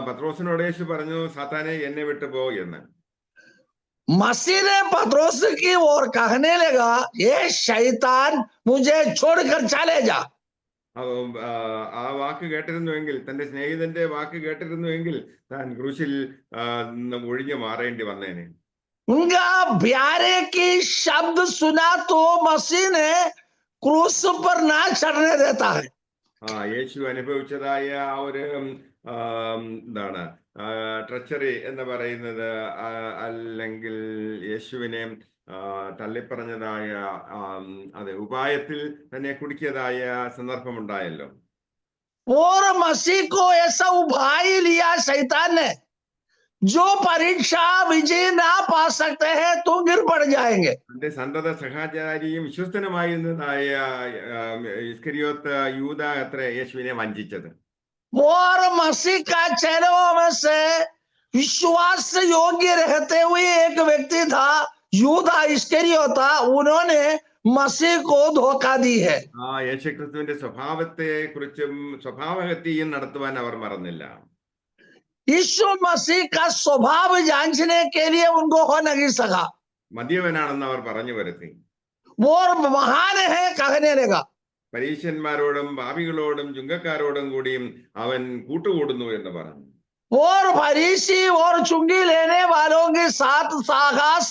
പത്രോസിനോട് യേശു പറഞ്ഞു, സാത്താനെ എന്നെ വിട്ടുപോ എന്ന്. मसीह ने पतरोस की ओर कहने लगा, ये शैतान मुझे छोड़कर चले जा। ആ വാക്ക് കേട്ടിരുന്നുവെങ്കിൽ, തന്റെ സ്നേഹിതന്റെ വാക്ക് കേട്ടിരുന്നുവെങ്കിൽ താൻ ക്രൂശിൽ ഒഴിഞ്ഞു മാറേണ്ടി വന്നേനെ. उनका प्यारे की शब्द सुना तो मसीह ने क्रूस पर ना चढ़ने देता है। യേശു അനുഭവിച്ചതായ ആ ഒരു എന്താണ് ട്രച്ചറി എന്ന് പറയുന്നത്, അല്ലെങ്കിൽ യേശുവിനെ തള്ളിപ്പറഞ്ഞതായ അതെ ഉപായത്തിൽ തന്നെ കുടുക്കിയതായ സന്ദർഭമുണ്ടായല്ലോ. और मसीह को ऐसा उभाई लिया शैतान ने, जो परीक्षा विजय ना पा सकते हैं तो गिर पड़ जाएंगे। തന്റെ സന്തത സഹചാരിയും വിശ്വസ്തനുമായിരുന്നതായ ഇസ്കരിയോത്ത് യൂദ അത്ര യേശുവിനെ വഞ്ചിച്ചത്. और मसीह का चेलों में से विश्वास योग्य रहते हुए एक व्यक्ति था, यूदा इस्करियोता। उन्होंने मसीह को धोखा दी है। യേശു ക്രിസ്തുവിന്റെ സ്വഭാവത്തെ കുറിച്ചും സ്വഭാവഹത്യയും നടത്തുവാൻ അവർ മറന്നില്ല. यीशु मसीह का स्वभाव जांचने के लिए उनको हो नहीं सका। മദ്യപനാണെന്ന് അവർ പറഞ്ഞു വരുത്തി. वो महान है कहने लगा। പരീശന്മാരോടും പാപികളോടും ചുങ്കക്കാരോടും കൂടിയും അവൻ കൂട്ടുകൂടുന്നു എന്ന് പറഞ്ഞു. और फरीसी और चुंगी लेने वालों के साथ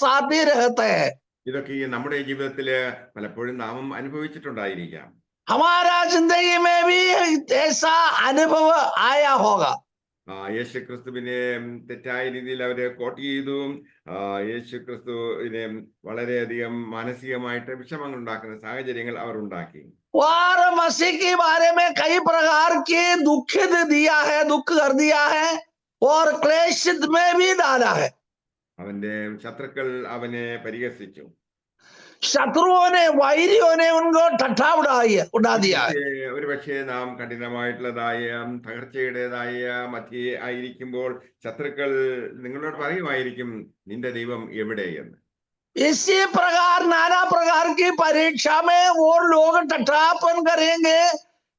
साथी रहते हैं। ഇതൊക്കെ ഈ നമ്മുടെ ജീവിതത്തില് പലപ്പോഴും നാമും അനുഭവിച്ചിട്ടുണ്ടായിരിക്കാം. हमारा जिंदगी में भी ऐसा अनुभव आया होगा। യേശു ക്രിസ്തുവിനെ തെറ്റായ രീതിയിൽ അവരെ കോട്ട് ചെയ്തു. യേശു ക്രിസ്തുവിനെ വളരെയധികം മാനസികമായിട്ട് വിഷമങ്ങൾ ഉണ്ടാക്കുന്ന സാഹചര്യങ്ങൾ അവർ ഉണ്ടാക്കി. और मसीह के बारे में कई प्रकार के दुख कर दिया है और क्लेश में भी डाला है। അവന്റെ ശത്രുക്കൾ അവനെ പരിഹസിച്ചു. शत्रुओं ने, वैरियों ने उनको ठट्ठा उड़ा दिया है। ഒരുപക്ഷെ നാം കഠിനമായിട്ടുള്ളതായ തകർച്ചയുടേതായ മധ്യേ ആയിരിക്കുമ്പോൾ ശത്രുക്കൾ നിങ്ങളോട് പറയുമായിരിക്കും, നിന്റെ ദൈവം എവിടെ എന്ന്. इसी प्रकार नाना प्रकार की परीक्षा में वो लोग ठट्ठापन करेंगे,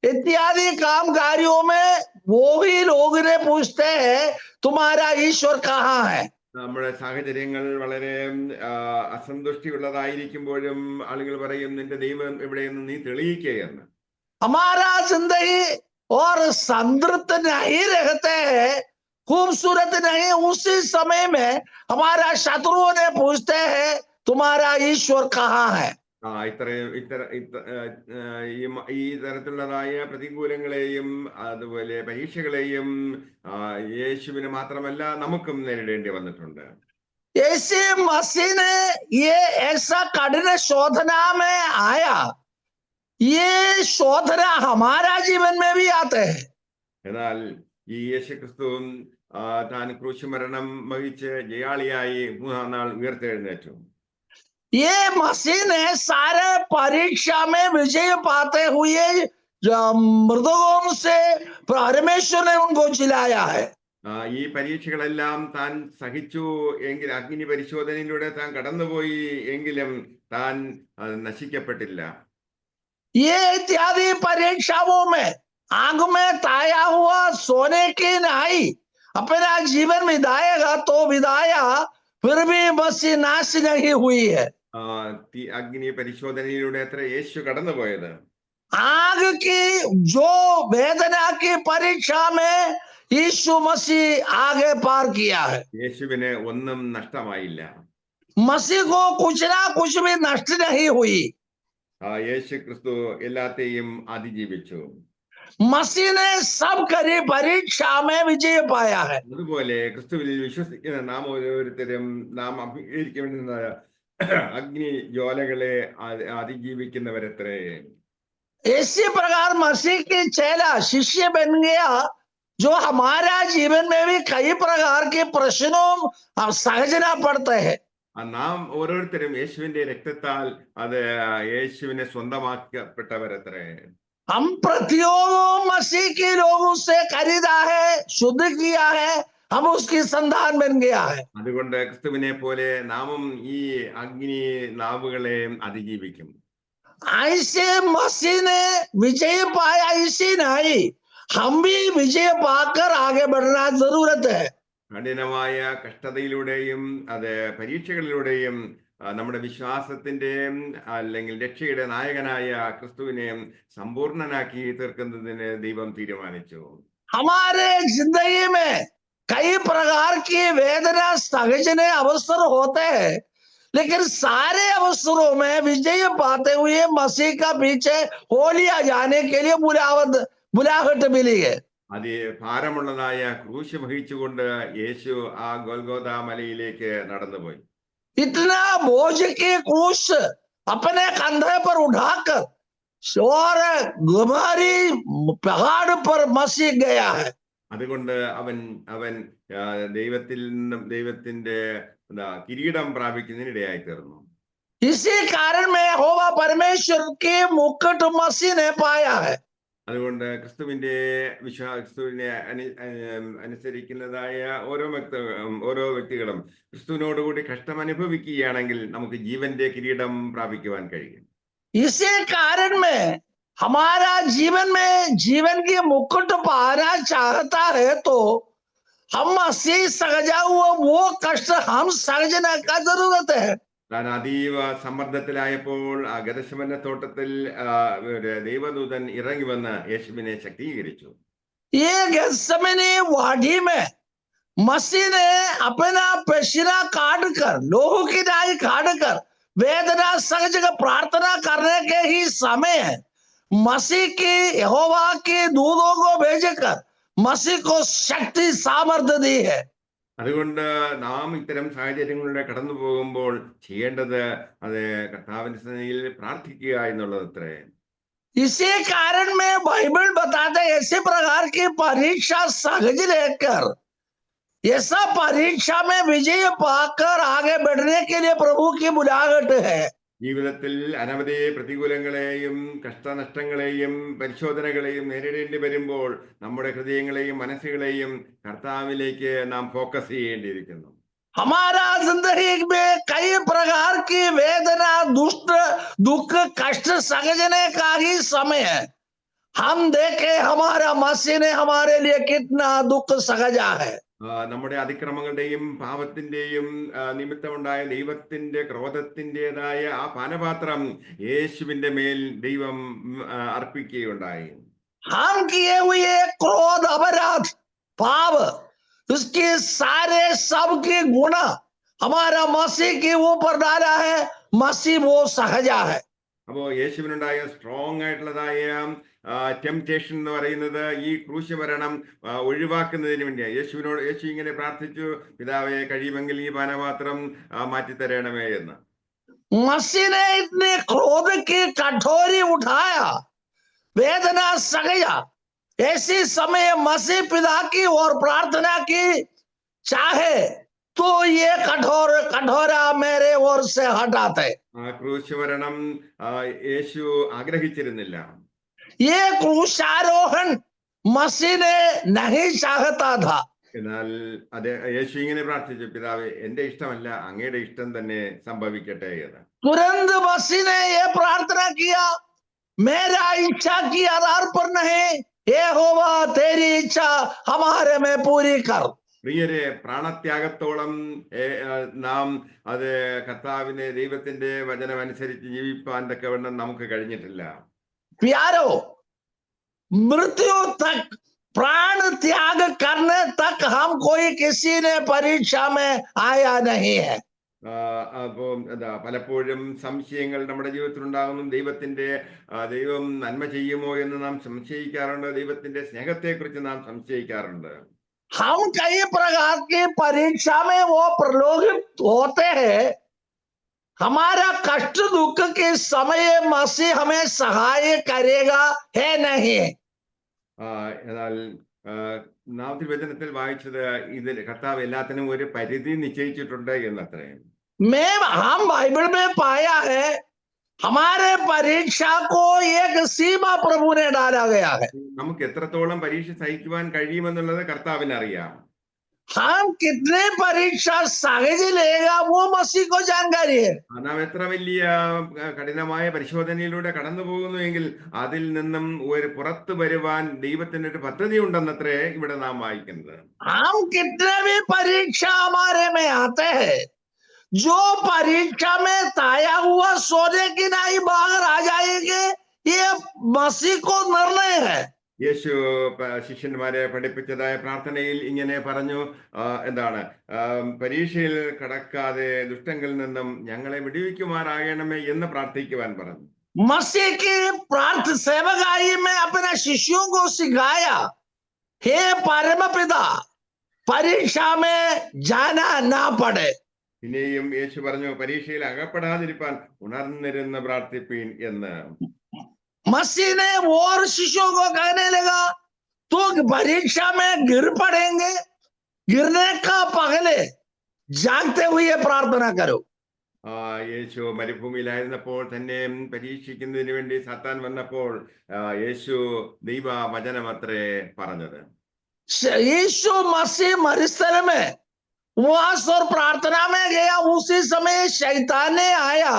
इत्यादि काम कार्यों में वो ही लोग ने पूछते हैं, तुम्हारा ईश्वर कहाँ है? നമ്മുടെ സാഹചര്യങ്ങൾ വളരെ അസന്തുഷ്ടിയുള്ളതായിരിക്കുമ്പോഴും ആളുകൾ പറയും നിന്റെ ദൈവം എവിടെയെന്ന് നീ തെളിയിക്കുക എന്ന്. हमारा जिंदगी और संतृप्त नहीं रहते हैं, खूबसूरत नहीं, उसी समय में हमारा शत्रुओं ने पूछते हैं तुम्हारा ईश्वर कहाँ है. ഇത്രയും ഈ തരത്തിലുള്ളതായ പ്രതികൂലങ്ങളെയും അതുപോലെ പരീക്ഷകളെയും യേശുവിന് മാത്രമല്ല നമുക്കും നേരിടേണ്ടി വന്നിട്ടുണ്ട്. यीशु मसीह ने ये ऐसा कठिन शोधना में आया, ये शोधना हमारा जीवन में भी आते हैं. എന്നാൽ ഈ യേശു ക്രിസ്തുവും താൻ ക്രൂശ് മരണം വഹിച്ച് ജയാളിയായി 3-ാം നാൾ ഉയർത്തെഴുന്നേറ്റു. ये मसीह ने सारे परीक्षा में विजय पाते हुए मृतकों से परमेश्वर ने उनको जिलाया है. ഈ പരീക്ഷകളെല്ലാം താൻ സഹിച്ചു എങ്കിൽ, അഗ്നി പരിശോധനയിലൂടെ താൻ കടന്നുപോയി എങ്കിലും താൻ നശിക്കപ്പെട്ടില്ല. ये इत्यादि परीक्षाओं में आग में ताया हुआ सोने की नाई अपना जीवन विदाएगा तो विदाया, फिर भी मसीह नाश नहीं हुई है. അഗ്നി പരിശോധനയിലൂടെ എത്ര യേശു കടന്നുപോയത്. आग की जो वेदना की परीक्षा में यीशु मसीह आगे पार किया है. യേശുവിന് ഒന്നും നഷ്ടമായില്ല. मसीह को कुछ ना कुछ भी नष्ट नहीं हुई. യേശു ക്രിസ്തു എല്ലാത്തെയും അതിജീവിച്ചു. मसीह ने सब करी परीक्षा में विजय पाया है. അതുപോലെ ക്രിസ്തുവിൽ വിശ്വസിക്കുന്ന നാം ഓരോരുത്തരും നാം അഭിമുഖീകരിക്കേണ്ടുന്ന അഗ്നി ജ്വാലകളെ അതിജീവിക്കുന്നവരത്രേ. इसी प्रकार मसीह की चेला शिष्य बन गया, जो हमारा जीवन में भी कई प्रकार के प्रश्नों सहजना पड़ते हैं. നാം ഓരോരുത്തരും യേശുവിന്റെ രക്തത്താൽ അത് യേശുവിനെ സ്വന്തമാക്കപ്പെട്ടവരത്രേ. हम प्रत्योग मसीह के लोगों से खरीदा है, शुद्ध किया है, हम उसकी संतान बन गया है. അതുകൊണ്ട് ക്രിസ്തുവിനെ പോലെ നാമും ഈ അഗ്നി നാവുകളെ അതിജീവിക്കും. ऐसे मसीह ने विजय पाया, इसी नहीं हम भी विजय पाकर आगे बढ़ना जरूरत है. കഠിനമായ കഷ്ടതയിലൂടെയും അത് പരീക്ഷകളിലൂടെയും നമ്മുടെ വിശ്വാസത്തിന്റെ അല്ലെങ്കിൽ രക്ഷയുടെ നായകനായ ക്രിസ്തുവിനെ സമ്പൂർണനാക്കി തീർക്കുന്നതിന് ദൈവം തീരുമാനിച്ചു. हमारे जिंदगी में कई प्रकार की वेदना सहजने अवसर होते हैं, लेकिन सारे अवसरों में विजय पाते हुए मसीह का पीछे हो लिया जाने के लिए बुलाहट मिली है. ഭാരമുള്ളതായ ക്രൂശ് വഹിച്ചുകൊണ്ട് യേശു ആ ഗോൽഗോഥ മലയിലേക്ക് നടന്നുപോയി. इतना बोझ की क्रूस अपने कंधे पर उठाकर और गुमारी पहाड़ पर मसीह गया है. അതുകൊണ്ട് അവൻ ദൈവത്തിൽ നിന്നും ദൈവത്തിന്റെ കിരീടം പ്രാപിക്കുന്നതിനിടയായി തീർന്നു. इसी कारण में यहोवा परमेश्वर के मुकुट मसीह ने पाया है. അതുകൊണ്ട് ക്രിസ്തുവിനെ അനുസരിക്കുന്നതായ ഓരോ വ്യക്തികളും ക്രിസ്തുവിനോടുകൂടി കഷ്ടം അനുഭവിക്കുകയാണെങ്കിൽ നമുക്ക് ജീവന്റെ കിരീടം പ്രാപിക്കുവാൻ കഴിയും. इसी कारण में हमारा जीवन में जीवन की मुकुट पाना चाहता है तो हम मसीह सजा हुआ वो कष्ट हम सहजना का जरूरत है. താൻ അതീവ സമ്മർദ്ദത്തിലായപ്പോൾ ആ ഗദശമന തോട്ടത്തിൽ ദൈവദൂതൻ ഇറങ്ങി വന്ന് യേശുവിനെ ശക്തീകരിച്ചു. ये गत्सेमनी वाड़ी में मसीह ने अपना पसीना काट कर, लोहू की नाई काट कर वेदना सहज प्रार्थना करने के ही समय मसीह की यहोवा के दूतों को भेजकर मसीह को शक्ति सामर्थ्य दी है. അതുകൊണ്ട് നാം ഇത്തരം സാഹചര്യങ്ങളിലൂടെ കടന്നു പോകുമ്പോൾ ചെയ്യേണ്ടത് അത് കർത്താവിന്റെ സന്നിധിയിൽ പ്രാർത്ഥിക്കുക എന്നുള്ളതത്രേ. इसी कारण में बाइबल बताते ऐसे प्रकार की परीक्षा सहज लेकर ऐसा परीक्षा में विजय पाकर आगे बढ़ने के लिए प्रभु की बुलाहट है. ജീവിതത്തിൽ അനവധി പ്രതികൂലങ്ങളെയും കഷ്ടനഷ്ടങ്ങളെയും പരിശോധനകളെയും നേരിടേണ്ടി വരുമ്പോൾ നമ്മുടെ ഹൃദയങ്ങളെയും മനസ്സുകളെയും കർത്താവിലേക്ക് നാം ഫോക്കസ് ചെയ്യേണ്ടിയിരിക്കുന്നു. हमारा जिंदगी में कई प्रकार की वेदना, दुख, कष्ट सहजने का ही समय है. हम देखे हमारा मसीह ने हमारे लिए कितना दुख सहजा है. നമ്മുടെ അതിക്രമങ്ങളുടെയും പാപത്തിന്റെയും നിമിത്തമുണ്ടായ ദൈവത്തിന്റെ ക്രോധത്തിൻ്റെതായ ആ പാനപാത്രം യേശുവിന്റെ മേൽ ദൈവം അർപ്പിക്കുകയുണ്ടായി. हम किए हुए क्रोध अपराध पाप उसके सारे सबके गुण हमारा मसीह के ऊपर डाला है. मसीह वो सहजा है. അപ്പോ യേശുവിനുണ്ടായ സ്ട്രോങ് ആയിട്ടുള്ളതായ ടെംപ്റ്റേഷൻ എന്ന് പറയുന്നത് ഈ ക്രൂശ് മരണം ഒഴിവാക്കുന്നതിന് വേണ്ടിയാണ്. യേശു ഇങ്ങനെ പ്രാർത്ഥിച്ചു, പിതാവെ കഴിയുമെങ്കിൽ ഈ പാനപാത്രം മാറ്റിത്തരണമേ എന്ന്. मसीह ने इतने क्रोध की कठोरी उठाया, वेदना सहा. ऐसे समय मसीह पिता की और प्रार्थना की, चाहे तो ये कठोरा मेरे ओर से हटाते. ക്രൂശ് മരണം യേശു ആഗ്രഹിച്ചിരുന്നില്ല. ये क्रूशारोहण मसीह ने नहीं चाहता था. എന്നാൽ യേശു ഇങ്ങനെ പ്രാർത്ഥിച്ചു, പിതാവേ എന്റെ ഇഷ്ടമല്ല അങ്ങയുടെ ഇഷ്ടം തന്നെ സംഭവിക്കട്ടെ എന്ന്. तुरंत मसीह ने ये प्रार्थना किया, मेरा इच्छा की आधार पर नहीं, यहोवा तेरी इच्छा हमारे में पूरी कर. പ്രിയരെ, പ്രാണത്യാഗത്തോളം നാം അത് കർത്താവിനെ ദൈവത്തിന്റെ വചനം അനുസരിച്ച് ജീവിപ്പാൻ തക്കവണ്ണം നമുക്ക് കഴിഞ്ഞിട്ടില്ല. प्यारो, मृत्यु तक प्राण त्याग करने तक हम कोई किसी ने परीक्षा में आया नहीं है. അപ്പോ പലപ്പോഴും സംശയങ്ങൾ നമ്മുടെ ജീവിതത്തിൽ ഉണ്ടാകുന്നു. ദൈവം നന്മ ചെയ്യുമോ എന്ന് നാം സംശയിക്കാറുണ്ട്. ദൈവത്തിന്റെ സ്നേഹത്തെക്കുറിച്ച് നാം സംശയിക്കാറുണ്ട്. हम कई प्रकार की परीक्षा में वो प्रलोभित होते हैं. हमारा कष्ट दुख के समय मसीह हमें सहाय करेगा है नहीं. എന്നാൽ നാം തിരുവചനത്തിൽ വായിച്ചത് ഇതിൽ കർത്താവ് എല്ലാത്തിനും ഒരു പരിധി നിശ്ചയിച്ചിട്ടുണ്ട് എന്നത്രേ. हम बाइबल में पाया है, हमारे परीक्षा को एक सीमा प्रभु ने डाला गया है. നമുക്ക് എത്രത്തോളം പരീക്ഷ സഹിക്കുവാൻ കഴിയുമെന്നുള്ളത് കർത്താവിന് അറിയാം. हम कितने परीक्षा सहज लेगा वो मसीह को जानकारी है. നാം എത്ര വലിയ കഠിനമായ പരിശോധനയിലൂടെ കടന്നു പോകുന്നുവെങ്കിൽ അതിൽ നിന്നും ഒരു പുറത്തു വരുവാൻ ദൈവത്തിന് ഒരു പദ്ധതി ഉണ്ടെന്നത്രേ ഇവിടെ നാം വായിക്കുന്നത്. हम कितने भी परीक्षा हमारे में आते हैं, जो परीक्षा में ताया हुआ सोने की नहीं बाहर आ जाएंगे, ये मसीह को निर्णय है. യേശു ശിഷ്യന്മാരെ പഠിപ്പിച്ചതായ പ്രാർത്ഥനയിൽ ഇങ്ങനെ പറഞ്ഞു, എന്താണ്, പരീക്ഷയിൽ കടക്കാതെ ദുഷ്ടങ്ങളിൽ നിന്നും ഞങ്ങളെ വിടുവിക്കുമാറാകണമേ എന്ന് പ്രാർത്ഥിക്കുവാൻ പറഞ്ഞു. मसीह की प्रार्थना सेवकाई में अपने शिष्यों को सिखाया, हे परमपिता, परीक्षा में जाना ना पड़े. പിന്നെയും യേശു പറഞ്ഞു, പരീക്ഷയിൽ അകപ്പെടാതിരിപ്പാൻ ഉണർന്നിരുന്ന് പ്രാർത്ഥിപ്പീൻ എന്ന്. मसीह ने और शिष्यों को कहने लगा, तो परीक्षा में गिर पड़ेंगे, गिरने का पहले जागते हुए प्रार्थना करो. യേശു മരുഭൂമിയിലായിരുന്നപ്പോൾ തന്നെ പരീക്ഷിക്കുന്നതിന് വേണ്ടി സാത്താൻ വന്നപ്പോൾ യേശു ദൈവ വചനമത്രേ പറഞ്ഞത്. यीशु मसीह मरुस्थल में उपवास और प्रार्थना में गया, उसी समय शैतान ने आया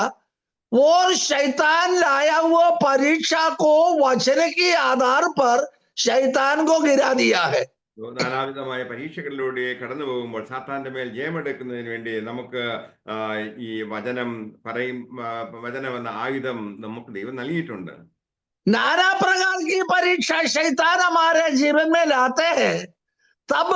और शैतान लाया हुआ परीक्षा को वचन के आधार पर शैतान को गिरा दिया है. നാനാവിധമായ പരീക്ഷകളിലൂടെ കടന്നു പോകുമ്പോൾ സാത്താന്റെ മേൽ ജയമെടുക്കുന്നതിന് വേണ്ടി നമുക്ക് ഈ വചനം എന്ന ആയുധം നമുക്ക് ദൈവം നൽകിയിട്ടുണ്ട്. नाना प्रकार की परीक्षा शैतान हमारे जीवन में लाते हैं, तब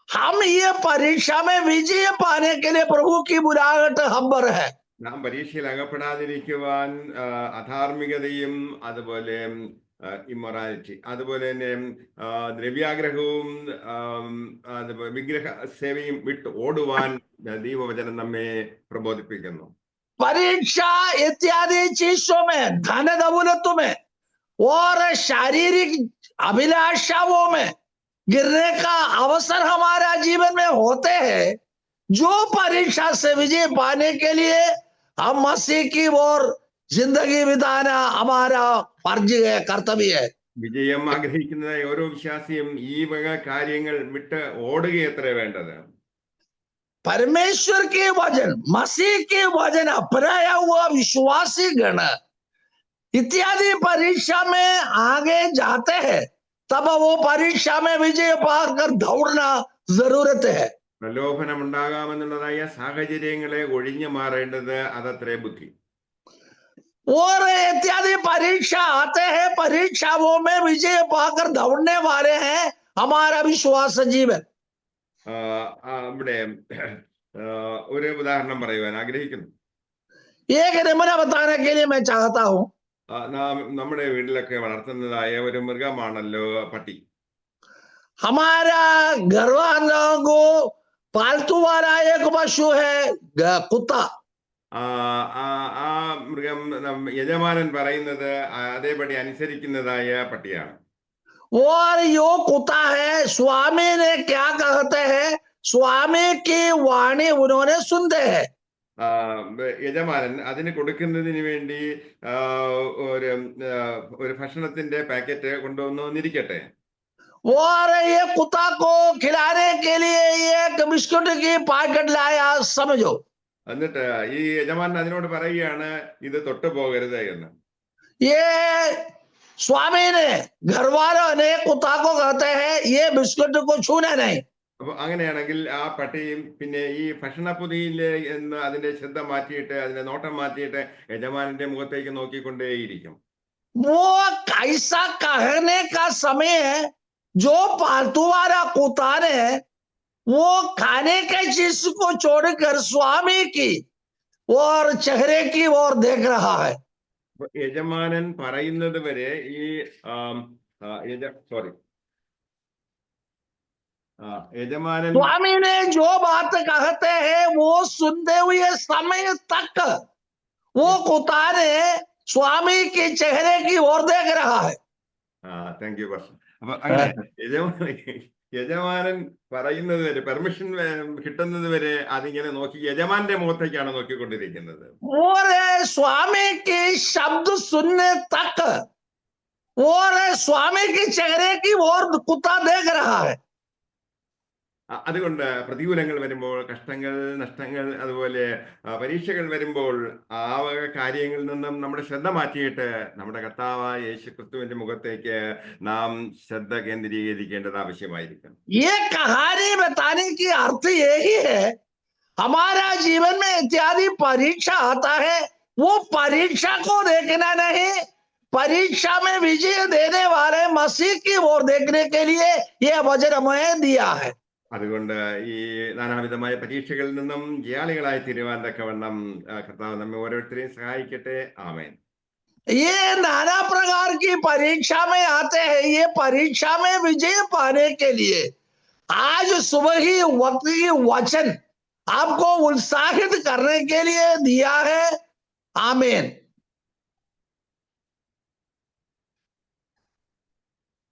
हम ये परीक्षा में विजय पाने के लिए प्रभु की बुलाहट हम्बर है. നാം പരീക്ഷയിൽ അകപ്പെടാതിരിക്കുവാൻ അധാർമികതയും അതുപോലെ ഇമ്മൊറാലിറ്റി, അതുപോലെ തന്നെ ദ്രവ്യാഗ്രഹവും വിഗ്രഹ സേവയും വിട്ട് ഓടുവാൻ ദൈവവചനം നമ്മെ പ്രബോധിപ്പിക്കുന്നു. परीक्षा इत्यादि चीजों में, धन दौलतों में और शारीरिक अभिलाषाओं में गिरने का अवसर हमारा जीवन में होते हैं. जो परीक्षा से विजय पाने के लिए हम मसीह की ओर जिंदगी बिताना हमारा फर्ज है, कर्तव्य है. വിജയം ആഗ്രഹിക്കുന്നതായ ഓരോ വിശ്വാസിയും ഈ വക കാര്യങ്ങൾ വിട്ട് ഓടുകയത്രേ വേണ്ടത്. परमेश्वर के वचन, मसीह के वचन अपनाया हुआ विश्वासी गण इत्यादि परीक्षा में आगे जाते हैं, तब वो परीक्षा में विजय पाकर दौड़ना जरूरत है। പ്രലോഭനം ഉണ്ടാകാമെന്നുള്ളതായ സാഹചര്യങ്ങളെ ഒഴിഞ്ഞു മാറേണ്ടത് അതത്രേ ബുദ്ധി. और इत्यादि परीक्षा आते हैं, परीक्षाओं में विजय पाकर दौड़ने वाले हैं हमारा विश्वास जीवन। ഇവിടെ ഒരു ഉദാഹരണം പറയുവാൻ ആഗ്രഹിക്കുന്നു. एक नमूना बताने के लिए मैं चाहता हूं। നമ്മുടെ വീട്ടിലൊക്കെ വളർത്തുന്നതായ ഒരു മൃഗമാണല്ലോ പട്ടി. हमारा घर वालों को पालतू वाला एक पशु है कुत्ता। ആ മൃഗം യജമാനൻ പറയുന്നത് അതേപടി അനുസരിക്കുന്നതായ പട്ടിയാണ്. और यो कुत्ता है, स्वामी ने क्या कहते हैं, स्वामी की वाणी उन्होंने सुनते हैं। യജമാനൻ അതിന് കൊടുക്കുന്നതിന് വേണ്ടി ഒരു ഭക്ഷണത്തിന്റെ പാക്കറ്റ് കൊണ്ടുവന്നിരിക്കട്ടെ. और ये कुत्ता को खिलाने के लिए एक बिस्कुट की पैकेट लाया समझो। എന്നിട്ട് ഈ യജമാനൻ അതിനോട് പറയുകയാണ് ഇത് തൊട്ടു പോകരുത് എന്ന്. ये स्वामी ने, घर वालों ने कुत्ता को कहते हैं ये बिस्कुट को छूना नहीं। അപ്പൊ അങ്ങനെയാണെങ്കിൽ ആ പട്ടിയും പിന്നെ ഈ ഭക്ഷണപ്പൊതിയിലെ എന്ന് അതിന്റെ ശ്രദ്ധ മാറ്റിയിട്ട് അതിന്റെ നോട്ടം മാറ്റിയിട്ട് യജമാനന്റെ മുഖത്തേക്ക് നോക്കിക്കൊണ്ടേയിരിക്കും. वो ऐसा कहने का समय है, जो पालतू वाला कुत्ता ने वो खाने के चीज को छोड़कर स्वामी की और चेहरे की ओर देख रहा है। യജമാനൻ പറയുന്നത് വരെ ഈ യജമാനൻ स्वामी ने जो बात कहते हैं वो सुनते हुए समय तक वो कुत्ता ने स्वामी के चेहरे की ओर देख रहा है। Thank you pastor. അപ്പൊ അങ്ങനെ യജമാനൻ പറയുന്നത് വരെ, പെർമിഷൻ കിട്ടുന്നത് വരെ അതിങ്ങനെ നോക്കി യജമാന്റെ മുഖത്തേക്കാണ് നോക്കിക്കൊണ്ടിരിക്കുന്നത്. और स्वामी के शब्द सुनने तक और स्वामी के चेहरे की ओर कुत्ता देख रहा है। അതുകൊണ്ട് പ്രതികൂലങ്ങൾ വരുമ്പോൾ, കഷ്ടങ്ങൾ, നഷ്ടങ്ങൾ, അതുപോലെ പരീക്ഷകൾ വരുമ്പോൾ ആ വക കാര്യങ്ങളിൽ നിന്നും നമ്മുടെ ശ്രദ്ധ മാറ്റിയിട്ട് നമ്മുടെ കർത്താവായ യേശു ക്രിസ്തുവിന്റെ മുഖത്തേക്ക് നാം ശ്രദ്ധ കേന്ദ്രീകരിക്കേണ്ടത് ആവശ്യമായിരിക്കും. ये कहानी बताने की अर्थ यही है, हमारा जीवन में इत्यादि परीक्षा आता है, वो परीक्षा को देखना नहीं, परीक्षा में विजय देने वाले मसीह की ओर देखने के लिए यह वचन हमें दिया है। അതുകൊണ്ട് ഈ നാനാവിധമായ പരീക്ഷകളിൽ നിന്നും ജയാളികളായി തീരുവാൻ തക്കവണ്ണം കർത്താവ് നമ്മെ ഓരോരുത്തരെയും സഹായിക്കട്ടെ. ആമേൻ. ये नाना प्रकार की परीक्षा में आते हैं, ये परीक्षा में विजय पाने के लिए आज सुबह ही वक्त की वचन आपको उत्साहित करने के लिए दिया है। आमीन।